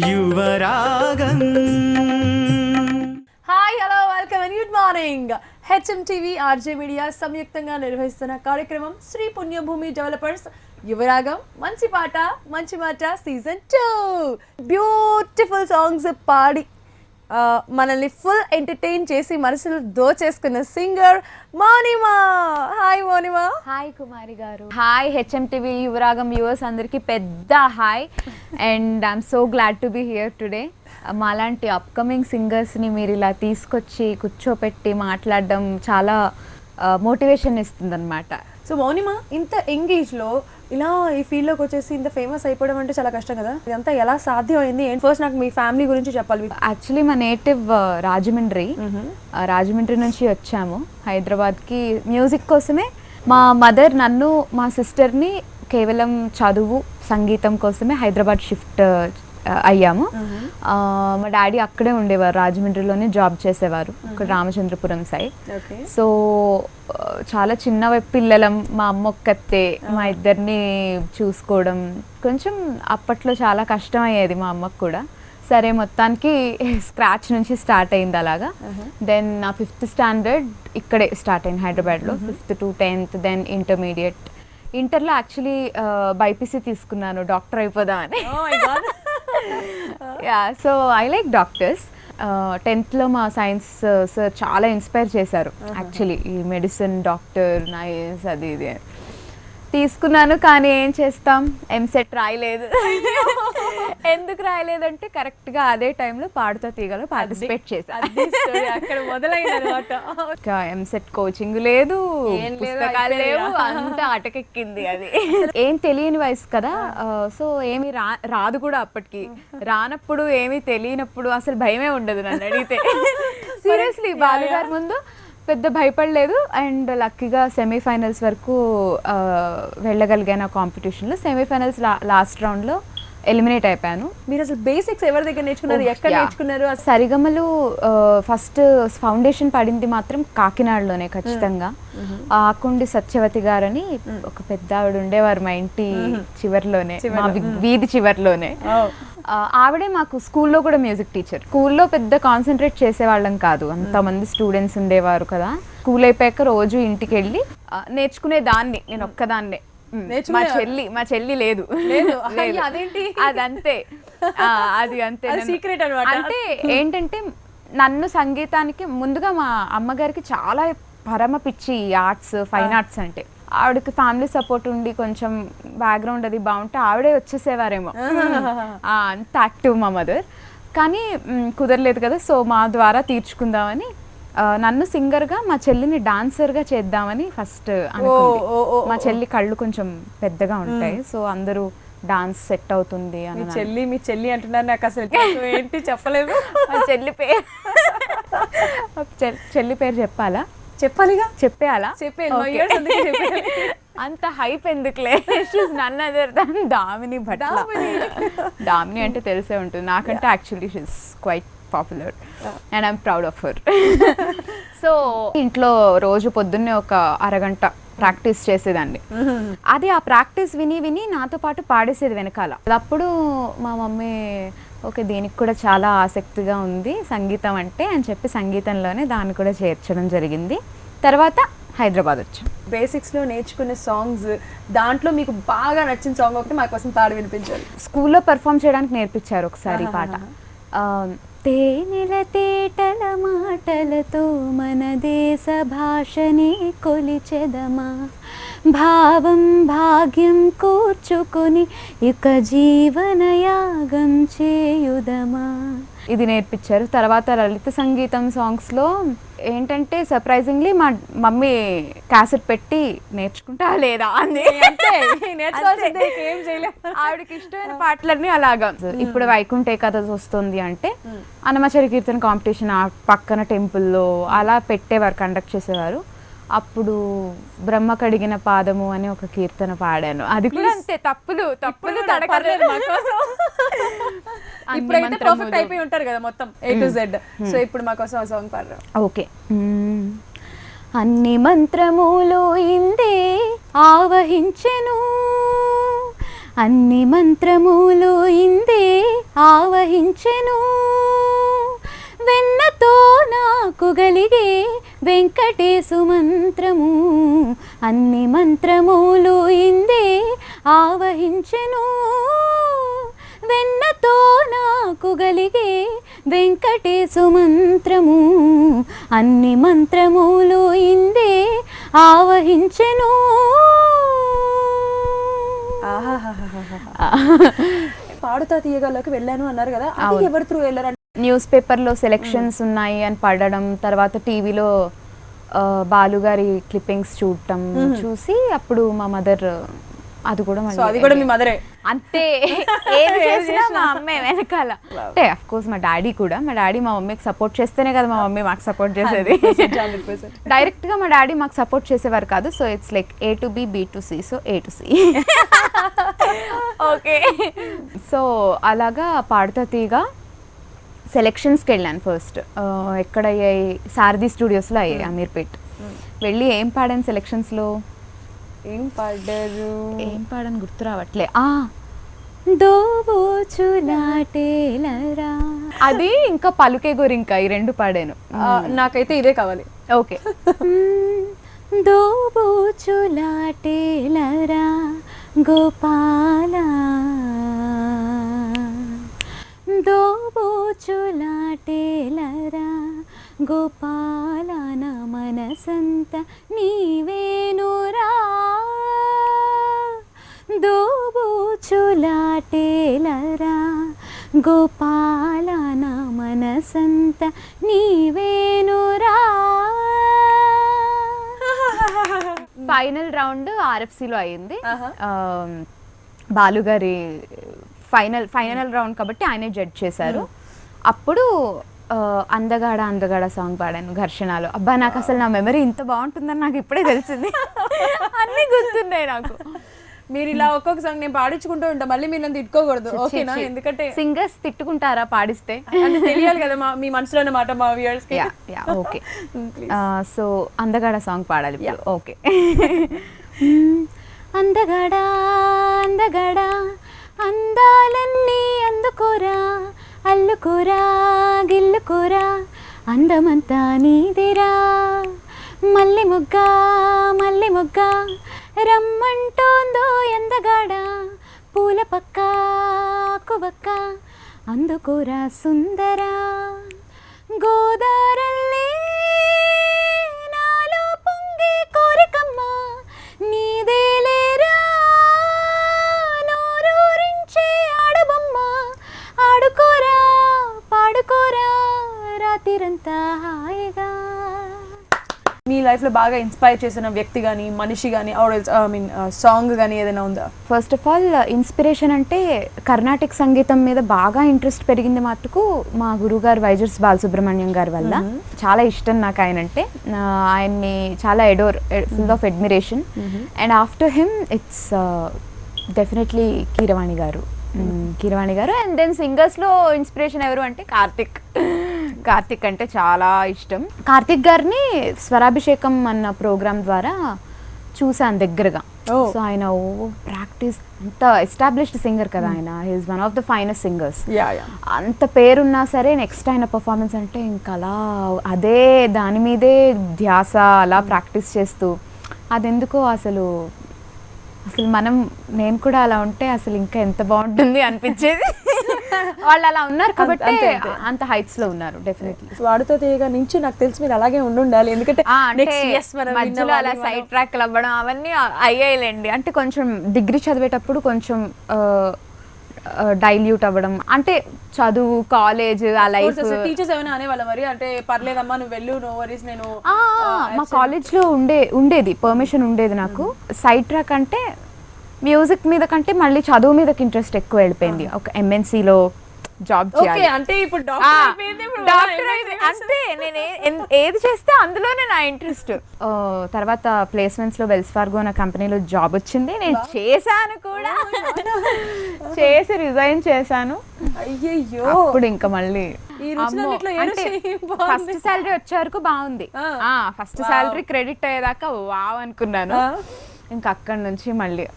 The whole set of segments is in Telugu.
యువరాగం. Hi hello welcome and good morning. HMTV RJ media సంయుక్తంగా నిర్వహిస్తున్న కార్యక్రమం శ్రీ పుణ్యభూమి డెవలపర్స్ యువరాగం మంచి పాట మంచి మాట సీజన్ 2. బ్యూటిఫుల్ సాంగ్స్ పాడి మనల్ని ఫుల్ ఎంటర్టైన్ చేసి మనసులు దోచేసుకున్న సింగర్ మోనిమా. హాయ్ మోనిమా. హాయ్ కుమారి గారు. హాయ్ HMTV యువరాగం వ్యూవర్స్ అందరికీ పెద్ద hi. And I'm so glad to be here today. మాలాంటి అప్కమింగ్ సింగర్స్ని మీరు ఇలా తీసుకొచ్చి కూర్చోపెట్టి మాట్లాడడం చాలా మోటివేషన్ ఇస్తుంది అనమాట. సో మౌనిమా, ఇంత ఎంగేజ్లో ఇలా ఈ ఫీల్డ్లోకి వచ్చేసి ఇంత ఫేమస్ అయిపోవడం అంటే చాలా కష్టం కదా, ఇదంతా ఎలా సాధ్యం అయింది? ఫస్ట్ నాకు మీ ఫ్యామిలీ గురించి చెప్పాలి. యాక్చువల్లీ మా నేటివ్ రాజమండ్రి. రాజమండ్రి నుంచి వచ్చాము హైదరాబాద్కి మ్యూజిక్ కోసమే. మా మదర్ నన్ను మా సిస్టర్ని కేవలం చదువు సంగీతం కోసమే హైదరాబాద్ షిఫ్ట్ అయ్యాము. మా డాడీ అక్కడే ఉండేవారు, రాజమండ్రిలోనే జాబ్ చేసేవారు, ఇక్కడ రామచంద్రపురం సైడ్. సో చాలా చిన్న పిల్లలం, మా అమ్మ ఒక్కతే, మా ఇద్దరిని చూసుకోవడం కొంచెం అప్పట్లో చాలా కష్టం అయ్యేది మా అమ్మకు కూడా. సరే మొత్తానికి స్క్రాచ్ నుంచి స్టార్ట్ అయింది అలాగా. దెన్ నా 5th స్టాండర్డ్ ఇక్కడే స్టార్ట్ అయింది హైదరాబాద్లో, 5th to 10th. Then intermediate. ఇంటర్లో యాక్చువల్లీ బైపీసీ తీసుకున్నాను డాక్టర్ అయిపోదా అని. Yeah, so I like doctors. 10th మా సైన్స్ సార్ చాలా ఇన్స్పైర్ చేశారు యాక్చువల్లీ, ఈ మెడిసిన్ డాక్టర్ నైస్ అది ఇది తీసుకున్నాను. కానీ ఏం చేస్తాం, ఎంసెట్ రాయలేదు. ఎందుకు రాయలేదంటే కరెక్ట్గా అదే టైంలో పాడుతా తీగలో పార్టిసిపేట్ చేశాను. ఎంసెట్ కోచింగ్ లేదు, పుస్తకాలు లేవు, అంతా అటకెక్కింది అది. ఏం తెలియని వయసు కదా, సో ఏమి రాదు కూడా అప్పటికి. రానప్పుడు ఏమీ తెలియనప్పుడు అసలు భయమే ఉండదు నన్ను అడిగితే. సీరియస్లీ బాలుగారి ముందు పెద్ద భయపడలేదు. అండ్ లక్కీగా సెమీఫైనల్స్ వరకు వెళ్ళగలిగాను ఆ కాంపిటీషన్లో. సెమీఫైనల్స్ లాస్ట్ రౌండ్లో ఎలిమినేట్ అయిపోయాను. మీరు అసలు బేసిక్స్ ఎవరి దగ్గర నేర్చుకున్నారు, ఎక్కడ నేర్చుకున్నారు? సరిగమలు ఫస్ట్ ఫౌండేషన్ పడింది మాత్రం కాకినాడలోనే ఖచ్చితంగా. ఆకుండి సత్యవతి గారని ఒక పెద్ద ఆవిడ ఉండేవారు మా ఇంటి చివరిలోనే, మా వీధి చివరిలోనే. ఆవిడే మాకు స్కూల్లో కూడా మ్యూజిక్ టీచర్. స్కూల్లో పెద్ద కాన్సన్ట్రేట్ చేసేవాళ్ళం కాదు, అంతమంది స్టూడెంట్స్ ఉండేవారు కదా. స్కూల్ అయిపోయాక రోజు ఇంటికి వెళ్ళి నేర్చుకునే దాన్ని నేను ఒక్కదాన్నే. మా చెల్లి లేదు, అదంతే, అది అంతే సీక్రెట్ అన్నమాట. అంటే ఏంటంటే నన్ను సంగీతానికి ముందుగా మా అమ్మగారికి చాలా పరమ పిచ్చి ఆర్ట్స్, ఫైన్ ఆర్ట్స్ అంటే. ఆవిడకి ఫ్యామిలీ సపోర్ట్ ఉండి కొంచెం బ్యాక్గ్రౌండ్ అది బాగుంటే ఆవిడే వచ్చేసేవారేమో, అంత యాక్టివ్ మా మదర్. కానీ కుదరలేదు కదా, సో మా ద్వారా తీర్చుకుందామని నన్ను సింగర్గా, మా చెల్లిని డాన్సర్గా చేద్దామని ఫస్ట్ అనుకుంది. మా చెల్లి కళ్ళు కొంచెం పెద్దగా ఉంటాయి, సో అందరూ డాన్స్ సెట్ అవుతుంది అని. మీ చెల్లి అంటున్నారు, నాకు అసలు ఏంటి చెప్పలేదు. చెల్లి పేరు చెప్పాలా? చెప్పాలిగా, చెప్పేయాలా? చెప్పేయాలి. అంత హైప్ ఎందుకులే, నన్ను అదర్ దాన్ దామిని భట్. దామిని అంటే తెలిసే ఉంటుంది నాకంటే. Actually she is quite popular and I'm proud of her. So ఇంట్లో రోజు పొద్దున్నే ఒక అరగంట ప్రాక్టీస్ చేసేదాన్ని. అది ఆ ప్రాక్టీస్ విని విని నాతో పాటు పాడేసేది వెనకాల. అప్పుడు మా మమ్మీ ఓకే దీనికి కూడా చాలా ఆసక్తిగా ఉంది సంగీతం అంటే అని చెప్పి సంగీతంలోనే దాన్ని కూడా చేర్చడం జరిగింది. తర్వాత హైదరాబాద్ వచ్చాం. బేసిక్స్లో నేర్చుకునే సాంగ్స్, దాంట్లో మీకు బాగా నచ్చిన సాంగ్ ఒకటి మా కోసం పాడి వినిపించారు. స్కూల్లో పెర్ఫామ్ చేయడానికి నేర్పించారు ఒకసారి పాట. తేనెల తేటల మాటలతో మన దేశ భాషని కొలిచెదమా, భావం భాగ్యం కూర్చుకొని ఇక జీవనయాగం చేయుదమా, ఇది నేర్పించారు. తర్వాత లలిత సంగీతం సాంగ్స్లో ఏంటంటే సర్ప్రైజింగ్లీ మా మమ్మీ క్యాసెట్ పెట్టి నేర్చుకుంటా లేదా అని, ఆవిడకి ఇష్టమైన పాటలన్నీ అలాగా. ఇప్పుడు వైకుంఠ ఏకాదశి వస్తుంది అంటే అన్నమాచార్య కీర్తన కాంపిటీషన్ ఆ పక్కన టెంపుల్లో అలా పెట్టేవారు, కండక్ట్ చేసేవారు. అప్పుడు బ్రహ్మ కడిగిన పాదము అని ఒక కీర్తన పాడాను. అది కూడా అంతే, తప్పులు తడకలేదు. ఇప్పుడైతే పర్ఫెక్ట్ అయిపోయి ఉంటారు కదా మొత్తం A to Z. సో ఇప్పుడు మా కోసం ఆ సాంగ్ పాడరా? ఓకే. అన్ని మంత్రములు ఇందే ఆవహించెను, అన్ని మంత్రములు ఇందే ఆవహించెను వెన్నతో నాకు గలిగే వెంకటేశు మంత్రము అన్ని మంత్రములు ఇందే ఆవహించెను వెన్నతో నాకు గలిగే వెంకటేశు మంత్రము అన్ని మంత్రములు ఇందే ఆవహించెను. పాడుతా తీయగలకి వెళ్ళాను అన్నారు కదా, అది ఎవరి త్రూ వెళ్ళారు? న్యూస్ పేపర్లో సెలెక్షన్స్ ఉన్నాయి అని పడడం, తర్వాత టీవీలో బాలుగారి క్లిప్పింగ్స్ చూడటం చూసి అప్పుడు మా మదర్ అది కూడా మీ మదరే అంతే ఏది చేసినా మా అమ్మే వెనకాల. అంటే అఫ్ కోర్స్ మా డాడీ కూడా, మా డాడీ మా మమ్మీకి సపోర్ట్ చేస్తేనే కదా మా మమ్మీ మాకు సపోర్ట్ చేసేది. డైరెక్ట్ గా మా డాడీ మాకు సపోర్ట్ చేసేవారు కాదు. So it's like A to B, B to C, so A to C. Okay, so అలాగా పాడుతా తీగా సెలెక్షన్స్కి వెళ్ళాను. ఫస్ట్ ఎక్కడ అయ్యాయి? సారథి స్టూడియోస్లో అయ్యాయి, అమీర్పేట్. వెళ్ళి ఏం పాడాను సెలెక్షన్స్లో? ఏం పాడారు? ఏం పాడని గుర్తు రావట్లే. దోబోచులాటేలరా అది ఇంకా పలుకే గోరింకా, ఈ రెండు పాడాను. నాకైతే ఇదే కావాలి. ఓకే. దోబోచులాటేలరా గోపాల దోబోచులాటేలరా గోపాల నా మనసంత నీవేనురా దోబోచులాటేలరా గోపాల నా మనసంత నీవేనురా. ఫైనల్ రౌండ్ RFCలో అయింది. బాలుగారి ఫైనల్ రౌండ్ కాబట్టి ఆయనే జడ్జ్ చేశారు. అప్పుడు అందగాడ సాంగ్ పాడాను ఘర్షణలో. అబ్బా, నాకు అసలు నా మెమరీ ఇంత బాగుంటుందని నాకు ఇప్పుడే తెలిసింది. అన్నీ గుర్తున్నాయి నాకు. మీరు ఇలా ఒక్కొక్క సాంగ్ నేను పాడించుకుంటూ ఉంటా, మళ్ళీ మీరు నన్ను తిట్టుకోకూడదు, ఓకేనా? ఎందుకంటే సింగర్స్ తిట్టుకుంటారా పాడిస్తే? అంటే తెలియాలి కదా మీ మనసులోనే మాట మా వ్యూయర్స్ కి. ఓకే, సో అందగాడ సాంగ్ పాడాలి. ఓకే. అందగాడా అందగాడా అందాలన్నీ అందుకోరా అల్లుకోరా గిల్లుకోరా అందమంతా నీదిరా మల్లె మొగ్గ రమ్మంటోందో ఎందగాడ పూల పక్క ఆకుబక్క అందుకోరా సుందరా గోదారల్లే నాలో పొంగే కోరికమ్మ నీదేలేరా నోరూరించే ఆడబొమ్మ ఆడుకోరా పాడుకోరా రాత్రిరంతా హాయిగా. మీ లైఫ్లో బాగా ఇన్స్పైర్ చేసిన వ్యక్తి కానీ మనిషి కానీ సాంగ్ కానీ ఏదైనా ఉందా? ఫస్ట్ ఆఫ్ ఆల్ ఇన్స్పిరేషన్ అంటే కర్ణాటక సంగీతం మీద బాగా ఇంట్రెస్ట్ పెరిగింది మటుకు మా గురుగారు వైజర్స్ బాలసుబ్రహ్మణ్యం గారి వల్ల. చాలా ఇష్టం నాకు ఆయన అంటే, ఆయన్ని చాలా full of admiration. And after him it's definitely Keeravani గారు. అండ్ దెన్ సింగర్స్లో ఇన్స్పిరేషన్ ఎవరు అంటే కార్తిక్ అంటే చాలా ఇష్టం. కార్తిక్ గారిని స్వరాభిషేకం అన్న ప్రోగ్రామ్ ద్వారా చూసాను దగ్గరగా. సో ఆయన ప్రాక్టీస్ అంత ఎస్టాబ్లిష్డ్ సింగర్ కదా ఆయన. He's one of the finest singers. అంత పేరున్నా సరే నెక్స్ట్ ఆయన పర్ఫార్మెన్స్ అంటే ఇంకా అలా అదే దాని మీదే ధ్యాస, అలా ప్రాక్టీస్ చేస్తూ అదెందుకో అసలు నేను కూడా అలా ఉంటే అసలు ఇంకా ఎంత బాగుంటుంది అనిపించేది. వాళ్ళు అలా ఉన్నారు కాబట్టి అంత హైట్స్ లో ఉన్నారు. డెఫినెట్లీ వాడుతో తీయగా నుంచి నాకు తెలిసి మీరు అలాగే ఉండాలి. ఎందుకంటే మధ్యలో అలా సైడ్ ట్రాక్ అవ్వడం అవన్నీ అయ్యాయిలేండి. అంటే కొంచెం డిగ్రీ చదివేటప్పుడు కొంచెం డైల్యూట్ అవ్వడం, అంటే చదువు కాలేజ్ ఆ లైఫ్. టీచర్స్ ఏమైనా అనేవాళ్ళ మరి? అంటే పర్లేదమ్మా నువ్వు వెళ్ళు, నో వరీస్, నేను మా కాలేజ్ లో ఉండేది పర్మిషన్ ఉండేది నాకు. సైడ్ ట్రాక్ అంటే మ్యూజిక్ మీద కంటే మళ్ళీ చదువు మీదకి ఇంట్రెస్ట్ ఎక్కువ వెళ్ళిపోయింది. ఒక MNCలో జాబ్ చేయాలి అంటే ఇప్పుడు డాక్టర్ అంటే నేను ఏది చేస్తే అందులోనే నా ఇంట్రెస్ట్. తర్వాత ప్లేస్మెంట్స్ లో వెల్స్ ఫార్గో అనే కంపెనీలో జాబ్ వచ్చింది. నేను చేశాను కూడా, చేసి రిజైన్ చేశాను. అయ్యయ్యో, అప్పుడు ఇంకా మళ్ళీ ఫస్ట్ సాలరీ వచ్చే వరకు బాగుంది. ఫస్ట్ సాలరీ క్రెడిట్ అయ్యేదాకా వావ్ అనుకున్నాను. ఇంకా అక్కడి నుంచి మళ్ళీ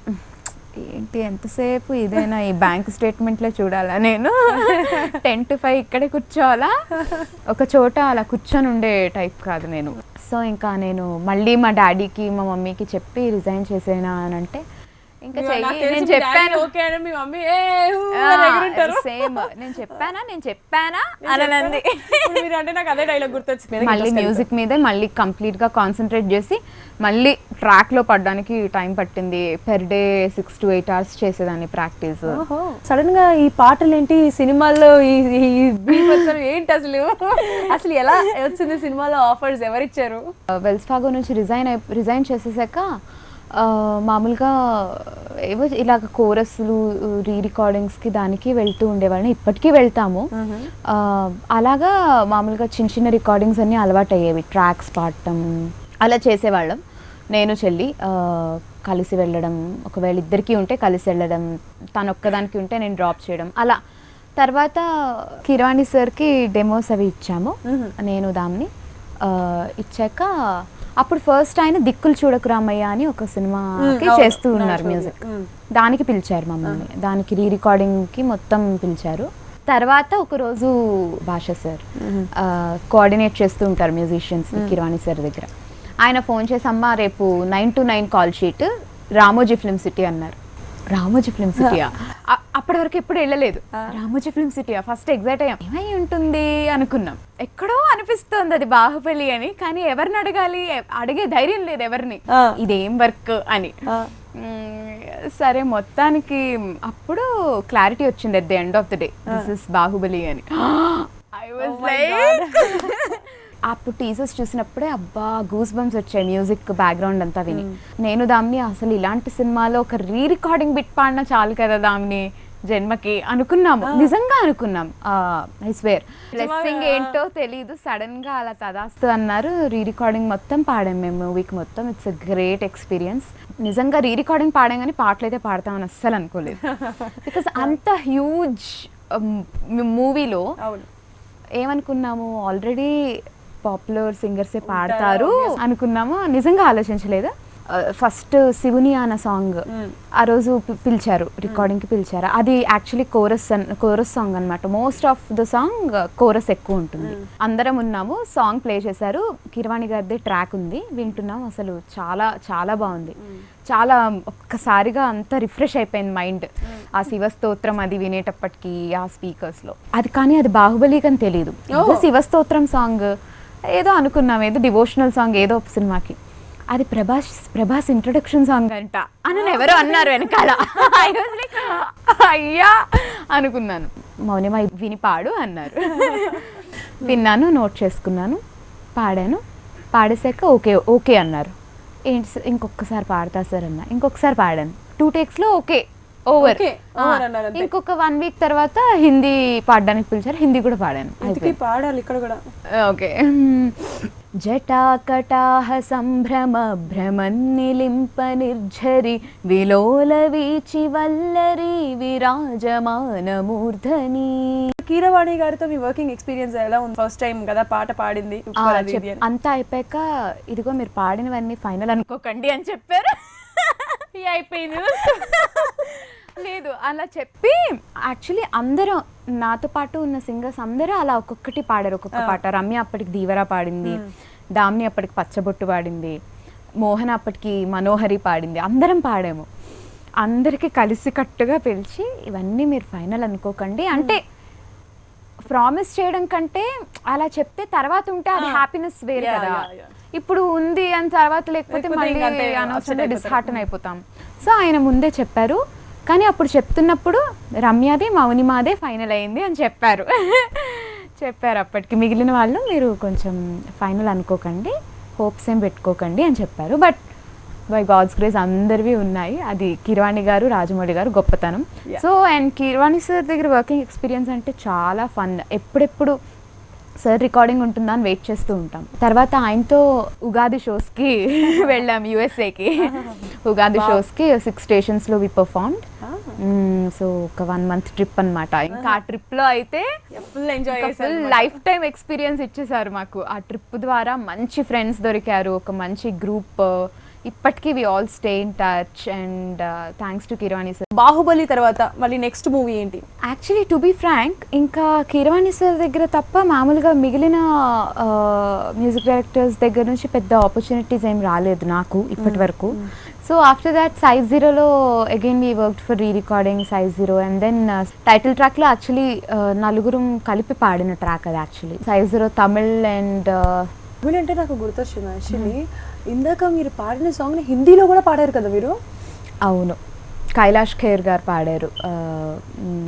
ఏంటి ఎంతసేపు ఇదేనా ఈ బ్యాంక్ స్టేట్మెంట్లో చూడాలా నేను 10 to 5 ఇక్కడే కూర్చోవాలా, ఒక చోట అలా కూర్చొని ఉండే టైప్ కాదు నేను. సో ఇంకా నేను మళ్ళీ మా డాడీకి మా మమ్మీకి చెప్పి రిజైన్ చేసేనా అని అంటే ఇంకా చెయ్యి నేను చెప్పాను సేమ్ నేను చెప్పానా అనంది. మళ్ళీ మ్యూజిక్ మీదే మళ్ళీ కంప్లీట్ గా కాన్సన్ట్రేట్ చేసి మళ్ళీ ట్రాక్ లో పడడానికి టైం పట్టింది. పెర్ డే 6 to 8 hours చేసేదాన్ని ప్రాక్టీస్. సడన్ గా ఈ పాటలు ఏంటి సినిమాల్లో ఏంటి అసలు ఎలా వచ్చింది సినిమాలో ఆఫర్స్ ఎవరిచ్చారు? వెల్స్ ఫాగో నుంచి రిజైన్ చేసేసాక మామూలుగా ఏవో ఇలాగ కోరస్లు రికార్డింగ్స్కి దానికి వెళ్తూ ఉండేవాళ్ళని, ఇప్పటికీ వెళ్తాము. అలాగా మామూలుగా చిన్న చిన్న రికార్డింగ్స్ అన్నీ అలవాటు అయ్యేవి, ట్రాక్స్ పాడటం అలా చేసేవాళ్ళం. నేను చెల్లి కలిసి వెళ్ళడం, ఒకవేళ ఇద్దరికి ఉంటే కలిసి వెళ్ళడం, తను ఒక్కదానికి ఉంటే నేను డ్రాప్ చేయడం అలా. తర్వాత కిరవాణి సార్కి డెమోస్ అవి ఇచ్చాము నేను దాన్ని ఇచ్చాక అప్పుడు ఫస్ట్ ఆయన దిక్కులు చూడకు రామయ్య అని ఒక సినిమాకి చేస్తూ ఉన్నారు మ్యూజిక్, దానికి పిలిచారు మమ్మల్ని, దానికి రికార్డింగ్కి మొత్తం పిలిచారు. తర్వాత ఒకరోజు భాష సార్ కోఆర్డినేట్ చేస్తూ ఉంటారు మ్యూజిషియన్స్ కిరవాణి సార్ దగ్గర. ఆయన ఫోన్ చేసి అమ్మ రేపు 9 to 9 call sheet Ramoji film city అన్నారు. రామోజీ ఫిల్మ్ సిటీయా? అప్పటి వరకు ఎప్పుడు వెళ్ళలేదు. రామోజీ ఫిల్మ్ సిటీయా? ఫస్ట్ ఎగ్జైట్ అయ్యాం, ఏమై ఉంటుంది అనుకున్నాం. ఎక్కడో అనిపిస్తుంది అది బాహుబలి అని, కానీ ఎవరిని అడగాలి, అడిగే ధైర్యం లేదు ఎవరిని, ఇదేం వర్క్ అని. సరే మొత్తానికి అప్పుడు క్లారిటీ వచ్చింది at the end of the day, this is Baahubali అని. ఐ వాజ్ లైక్ అప్పుడు టీజర్స్ చూసినప్పుడే అబ్బా గూస్ బంప్స్ వచ్చాయి, మ్యూజిక్ బ్యాక్గ్రౌండ్ అంతా విని. నేను దాన్ని అసలు ఇలాంటి సినిమాలో ఒక రికార్డింగ్ బిట్ పాడినా చాలు కదా దాన్ని జన్మకి అనుకున్నాము, నిజంగా అనుకున్నాం. ఐ స్వేర్ బ్లెస్సింగ్ ఏంటో తెలీదు, సడన్ గా అలా తదాస్తు అన్నారు. రికార్డింగ్ మొత్తం పాడాం మేము మూవీకి మొత్తం. It's a great experience. నిజంగా రికార్డింగ్ పాడాం కానీ పాటలు అయితే పాడతామని అస్సలు అనుకోలేదు. బికాస్ అంత హ్యూజ్ మూవీలో ఏమనుకున్నాము, ఆల్రెడీ పాపులర్ సింగర్సే పాడతారు అనుకున్నాము, నిజంగా ఆలోచించలేదు. ఫస్ట్ శివుని అన్న సాంగ్ ఆ రోజు పిలిచారు, రికార్డింగ్కి పిలిచారు. అది యాక్చువల్లీ కోరస్ సాంగ్ అనమాట. Most of the song chorus ఎక్కువ ఉంటుంది. అందరం ఉన్నాము, సాంగ్ ప్లే చేశారు, కిరవాణి గారిది ట్రాక్ ఉంది, వింటున్నాం. అసలు చాలా చాలా బాగుంది. చాలా ఒక్కసారిగా అంత రిఫ్రెష్ అయిపోయింది మైండ్ ఆ శివస్తోత్రం అది వినేటప్పటికి ఆ స్పీకర్స్లో. అది కానీ అది బాహుబలి అని తెలియదు, శివస్తోత్రం సాంగ్ ఏదో అనుకున్నాం, ఏదో డివోషనల్ సాంగ్ ఏదో ఒక సినిమాకి. అది ప్రభాస్ ఇంట్రొడక్షన్ సాంగ్ అంట అని ఎవరో అన్నారు వెనకాల. అయ్యా అనుకున్నాను. మౌనిమా విని పాడు అన్నారు. విన్నాను, నోట్ చేసుకున్నాను, పాడాను. పాడేశాక ఓకే ఓకే అన్నారు. ఏంటి సార్ ఇంకొకసారి పాడతా సార్ అన్న. ఇంకొకసారి పాడాను, 2 takesలో ఓకే ఓవర్. ఇంకొక 1 week తర్వాత హిందీ పాడడానికి పిలిచారు, హిందీ కూడా పాడాను. పాడాలి ఇక్కడ కూడా ఓకే. జటాకటాహ సంభ్రమ భ్రమన్నిలింప నిర్ఝరి విలోల వీచి వల్లరి విరాజమాన మూర్ధని. కీరవాణి గారితో మీ వర్కింగ్ ఎక్స్పీరియన్స్ ఎలా ఉంది? ఫస్ట్ టైం కదా పాట పాడింది. అంతా అయిపోయాక ఇదిగో మీరు పాడినవన్నీ ఫైనల్ అనుకోకండి అని చెప్పారు. అయిపోయింది లేదు అలా చెప్పి. యాక్చువల్లీ అందరూ నాతో పాటు ఉన్న సింగర్స్ అందరూ అలా ఒక్కొక్కటి పాడారు, ఒక్కొక్క పాట. రమ్య అప్పటికి దీవరా పాడింది, దామిని అప్పటికి పచ్చబొట్టు పాడింది, మోహన అప్పటికి మనోహరి పాడింది. అందరం పాడాము. అందరికీ కలిసి కట్టుగా పిలిచి ఇవన్నీ మీరు ఫైనల్ అనుకోకండి అంటే, ప్రామిస్ చేయడం కంటే అలా చెప్తే తర్వాత ఉంటే అది హ్యాపీనెస్ వేరు కదా. ఇప్పుడు ఉంది అని తర్వాత లేకపోతే మళ్ళీ అనవసరంగా డిస్హార్టన్ అయిపోతాం. సో ఆయన ముందే చెప్పారు. కానీ అప్పుడు చెప్తున్నప్పుడు రమ్యది మౌనిమాదే ఫైనల్ అయింది అని చెప్పారు. అప్పటికి మిగిలిన వాళ్ళు మీరు కొంచెం ఫైనల్ అనుకోకండి, హోప్స్ ఏం పెట్టుకోకండి అని చెప్పారు. బట్ బై గాడ్స్ గ్రేస్ అందరివి ఉన్నాయి. అది కిరవాణి గారు, రాజమౌళి గారు గొప్పతనం. సో అండ్ కిరవాణి సార్ దగ్గర వర్కింగ్ ఎక్స్పీరియన్స్ అంటే చాలా ఫన్. ఎప్పుడెప్పుడు సార్ రికార్డింగ్ ఉంటుందా అని వెయిట్ చేస్తూ ఉంటాం. తర్వాత ఆయనతో ఉగాది షోస్కి వెళ్ళాం యుఎస్ఏకి. ఉగాది షోస్కి 6 stations వి పర్ఫార్మ్డ్. సో ఒక 1 month ట్రిప్ అనమాట. ఇంకా ఆ ట్రిప్లో అయితే ఫుల్ ఎంజాయ్ చేశారు. లైఫ్ టైం ఎక్స్పీరియన్స్ ఇచ్చేసారు మాకు. ఆ ట్రిప్ ద్వారా మంచి ఫ్రెండ్స్ దొరికారు, ఒక మంచి గ్రూప్. ఇప్పటికీ we all stay in touch and thanks to Keeravani sir. Baahubali తర్వాత మళ్ళీ నెక్స్ట్ మూవీ ఏంటి? యాక్చువల్లీ టు బీ ఫ్రాంక్ ఇంకా కీరవాణి సార్ దగ్గర తప్ప మామూలుగా మిగిలిన మ్యూజిక్ డైరెక్టర్స్ దగ్గర నుంచి పెద్ద ఆపర్చునిటీస్ ఏం రాలేదు నాకు ఇప్పటి వరకు. సో ఆఫ్టర్ దాట్ సైజ్ జీరోలో again we worked for recording size zero and then title ట్రాక్లో యాక్చువల్లీ నలుగురం కలిపి పాడిన ట్రాక్ అది actually size zero Tamil and అంటే నాకు గుర్తొచ్చింది యాక్చువల్లీ ఇందాక మీరు పాడిన సాంగ్ని హిందీలో కూడా పాడారు కదా మీరు? అవును, కైలాష్ ఖేర్ గారు పాడారు.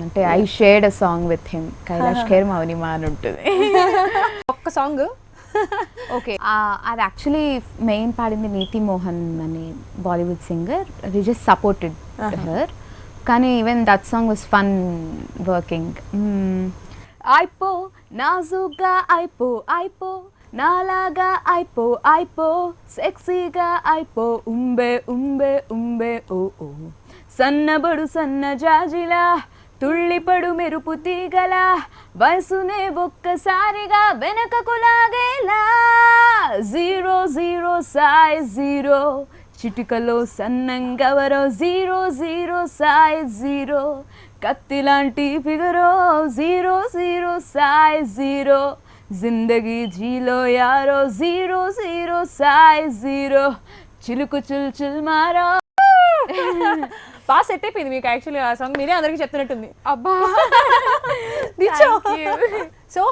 అంటే I shared a song with him. Kailash Kher మౌనిమా అని ఉంటుంది ఒక్క సాంగ్. ఓకే, అది యాక్చువల్లీ మెయిన్ పాడింది నీతి మోహన్ అని Bollywood singer. We just supported her, కానీ even that song was fun working. అయిపో నాజుగా అయిపో అయిపో నాలాగా అయిపో అయిపో సెక్సీగా అయిపో ఉంబే ఉంబే ఉంబే ఓ ఓ సన్నబడు సన్న జాజిలా తుళ్ళిపడు మెరుపు తీగల వయసునే ఒక్కసారిగా వెనకకు లాగేలా జీరో జీరో సైజ్ జీరో చిటికలో సన్నంగవరో జీరో జీరో సైజ్ జీరో కత్తి లాంటి ఫిగరో జీరో జీరో సైజ్ జీరో జిందగీ జీలో యారో జీరో జీరో సైజ్ జీరో చిలుకు చిల్ చిల్ మారో. బాగా సెట్ అయిపోయింది మీకు యాక్చువల్లీ ఆ సాంగ్. మీరే అందరికీ చెప్తున్నట్టుంది. అబ్బా సో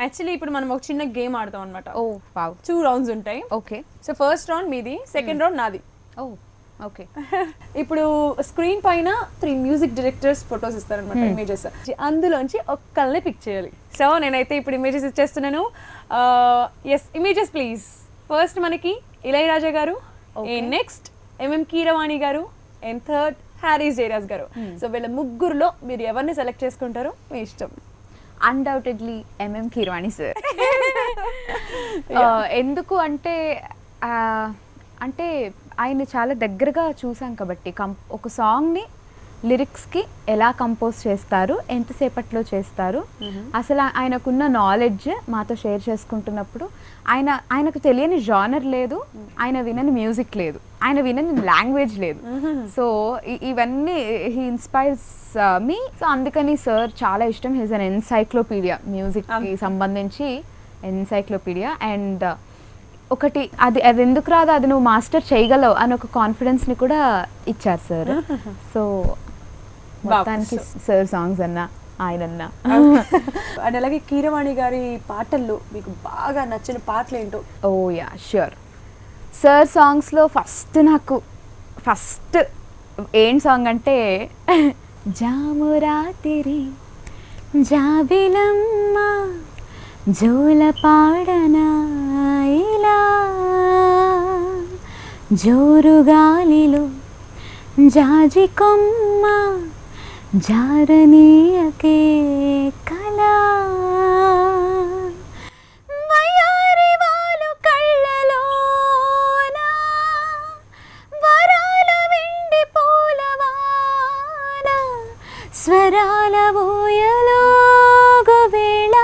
యాక్చువల్లీ ఇప్పుడు మనం ఒక చిన్న గేమ్ ఆడతాం అనమాట. ఓ వావ్. 2 రౌండ్స్ ఉంటాయి. ఓకే. సో ఫస్ట్ రౌండ్ మీది, సెకండ్ రౌండ్ నాది. ఓ ఓకే. ఇప్పుడు స్క్రీన్ పైన 3 మ్యూజిక్ డైరెక్టర్స్ ఫొటోస్ ఇస్తారనమాట, ఇమేజెస్. అందులోంచి ఒక్కళ్ళని పిక్ చేయాలి. సో నేనైతే ఇప్పుడు ఇమేజెస్ ఇచ్చేస్తున్నాను. Yes, images please. ఫస్ట్ మనకి ఇళయరాజా గారు, నెక్స్ట్ ఎంఎం కీరవాణి గారు, అండ్ థర్డ్ హ్యారీస్ జయరాజ్ గారు. సో వీళ్ళ ముగ్గురులో మీరు ఎవరిని సెలెక్ట్ చేసుకుంటారో మీ ఇష్టం. Undoubtedly MM Keeravani sir. ఎందుకు అంటే అంటే ఆయన చాలా దగ్గరగా చూసాం కాబట్టి ఒక సాంగ్ని లిరిక్స్కి ఎలా కంపోజ్ చేస్తారు, ఎంతసేపట్లో చేస్తారు, అసలు ఆయనకున్న నాలెడ్జ్ మాతో షేర్ చేసుకుంటున్నప్పుడు ఆయనకు తెలియని జానర్ లేదు, ఆయన వినని మ్యూజిక్ లేదు, ఆయన వినని లాంగ్వేజ్ లేదు. సో ఇవన్నీ హీ ఇన్స్పైర్స్ మీ. సో అందుకని సార్ చాలా ఇష్టం. హీజ్ అన్ ఎన్సైక్లోపీడియా, మ్యూజిక్కి సంబంధించి ఎన్సైక్లోపీడియా. అండ్ ఒకటి అది ఎందుకు రాదు, అది నువ్వు మాస్టర్ చేయగలవు అని ఒక కాన్ఫిడెన్స్ని కూడా ఇచ్చారు సార్. సో మొత్తానికి సార్ సాంగ్స్ అన్నా ఆయనన్నా. అండ్ అలాగే కీరవాణి గారి పాటల్లో మీకు బాగా నచ్చిన పాటలు ఏంటో? ఓ యా ష్యూర్. సార్ సాంగ్స్లో నాకు ఫస్ట్ ఏం సాంగ్ అంటే జామురాతిరి జాబిలమ్మ జోల పాడనా ఇలా జోరుగాలిలో జాజి కొమ్మ జారనీయకే కళా వయారి వాలు కళ్ళలోనా వరాల వెండి పూలవాన స్వరాల ఊయలో వేళ.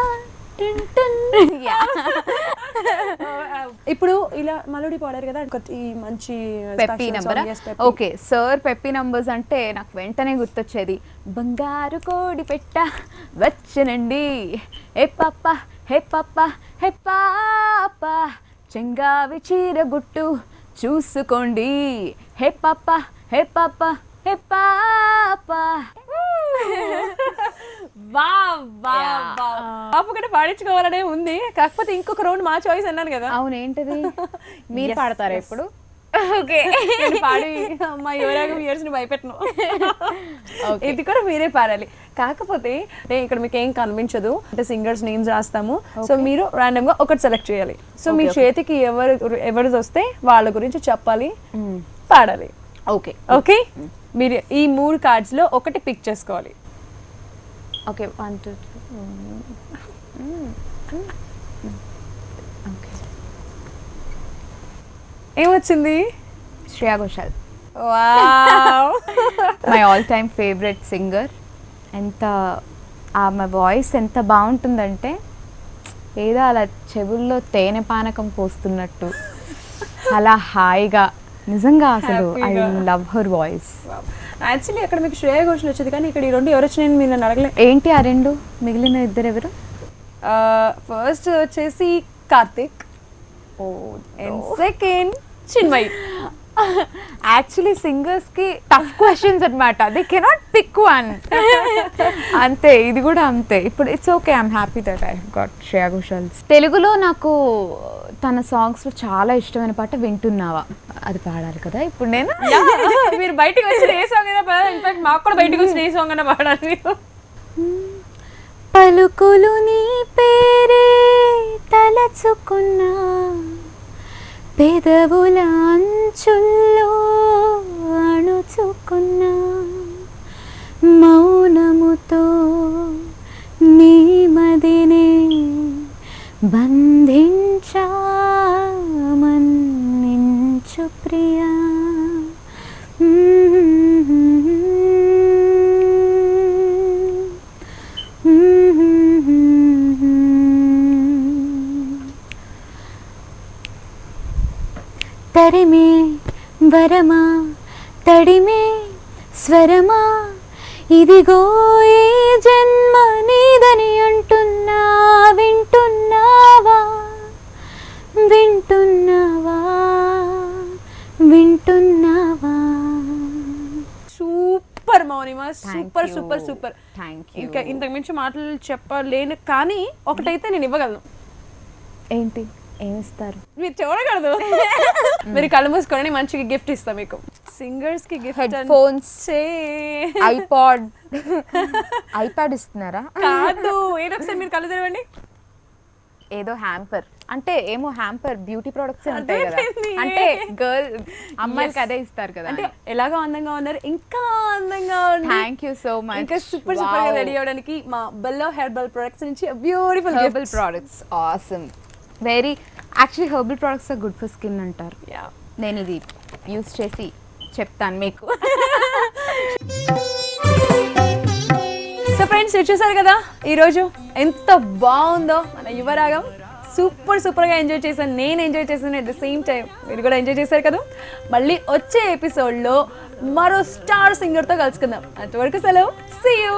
ఇప్పుడు ఇలా మలోడీ పాడారు కదా, ఈ మంచి peppy number. Okay, sir peppy numbers అంటే నాకు వెంటనే గుర్తొచ్చేది బంగారు కోడి పెట్ట వచ్చనండి హే పాప హే పాప హే పాప చెంగావి చీర గుట్టు చూసుకోండి హే పాప హే పాప హే పాప. పాప కూడా పాడించుకోవాలనే ఉంది, కాకపోతే ఇంకొక రౌండ్ మా చాయిస్ అన్నాను కదా. అవునేంటది? మీరు పాడతారా ఇప్పుడు? ఓకే, పాడి అమ్మా యువరాగం ఇయర్స్ ని భయపెట్టను. ఇది కూడా మీరే పాడాలి. కాకపోతే ఇక్కడ మీకు ఏం కనిపించదు అంటే సింగర్స్ నేమ్స్ రాస్తాము. సో మీరు ర్యాండమ్ గా ఒకటి సెలెక్ట్ చేయాలి. సో మీ చేతికి ఎవరు వస్తే వాళ్ళ గురించి చెప్పాలి, పాడాలి. ఓకే ఓకే, మీరు ఈ 3 కార్డ్స్ లో ఒకటి పిక్ చేసుకోవాలి. Okay, 1 2 okay. ఏమొచ్చింది? Shreya Ghoshal. Wow, my all time favourite singer. ఆమె వాయిస్ ఎంత బాగుంటుందంటే ఏదో అలా చెవుల్లో తేనె పానకం పోస్తున్నట్టు. చాలా హాయిగా నిజంగా అసలు I love her voice. Actually అక్కడ మీకు శ్రేయ ఘోషల్ వచ్చేది, కానీ ఇక్కడ ఈ రెండు ఎవరు వచ్చినాయని మీరు నన్ను అడగలే. ఏంటి ఆ రెండు మిగిలిన ఇద్దరు ఎవరు? ఫస్ట్ వచ్చేసి Karthik, and second Chinmayi. Actually singers కి టఫ్ క్వశ్చన్స్ అన్నమాట, దే కెనాట్ పిక్ వన్. అంతే, ఇది కూడా అంతే. ఇప్పుడు it's okay, I'm happy that I got Shreya Ghoshal. తెలుగులో నాకు తన సాంగ్స్ లో చాలా ఇష్టమైన పాట వింటున్నావా, అది పాడాలి కదా ఇప్పుడు నేను. మీరు బయటకు వచ్చిన ఏ సాంగ్ అయినా పాడాలి, ఇన్ఫాక్ట్ మాకు కూడా బయటకు వచ్చిన ఏ సాంగ్ అయినా పాడాలి మీరు. పలుకులు నీ పేరే తలచుకున్నా, పెదవుల అంచుల్లో అణుచుకున్నా, మౌనముతో నీ మదినే బంధించా మన్నించు ప్రియా. తరిమే వరమా తడిమే స్వరమా, ఇదిగో ఈ జన్మ నీదని అంటున్నా, వింటున్నావా వింటున్నావా వింటున్నావా. Super Mounima, super super super. ఇంకా ఇంతకు మించి మాటలు చెప్పలేను, కానీ ఒకటైతే నేను ఇవ్వగలను. ఏంటి, ఏమిస్తారు? మీరు చూడగలదు. మీరు కళ్ళు మూసుకొని మంచిగా గిఫ్ట్ ఇస్తా మీకు. సింగర్స్ కి గిఫ్ట్ హెడ్ ఫోన్స్, ఐపాడ్ ఇస్తున్నారా? కాదు, ఏదో ఒకసారి మీరు కళ్ళు తెరవండి. ఏదో హ్యాంపర్ అంటే ఏమో, హ్యాంపర్ బ్యూటీ ప్రొడక్ట్స్ ఉంటాయి కదా, అర్థమైంది. అంటే గర్ల్ అమ్మాయిలకి అదే ఇస్తారు కదా. అంటే ఎలాగో అందంగా ఉన్నారు, ఇంకా అందంగా థ్యాంక్ యూ సో మచ్. ఇంకా సూపర్ సూపర్ గా రెడీ అవ్వడానికి మా బెల్లో హెర్బల్ ప్రొడక్ట్స్ నుంచి beautiful herbal products. Awesome, very actually herbal products are good for skin అంటారు. నేను ఇది యూస్ చేసి చెప్తాను మీకు. సో ఫ్రెండ్స్, చూసారు కదా ఈరోజు ఎంత బాగుందో మన యువరాగం. సూపర్ సూపర్గా ఎంజాయ్ చేశాను, నేను ఎంజాయ్ చేశాను, అట్ ద సేమ్ టైం మీరు కూడా ఎంజాయ్ చేశారు కదా. మళ్ళీ వచ్చే ఎపిసోడ్లో మరో స్టార్ సింగర్తో కలుసుకుందాం. అంతవరకు సెలవు, సీ యూ.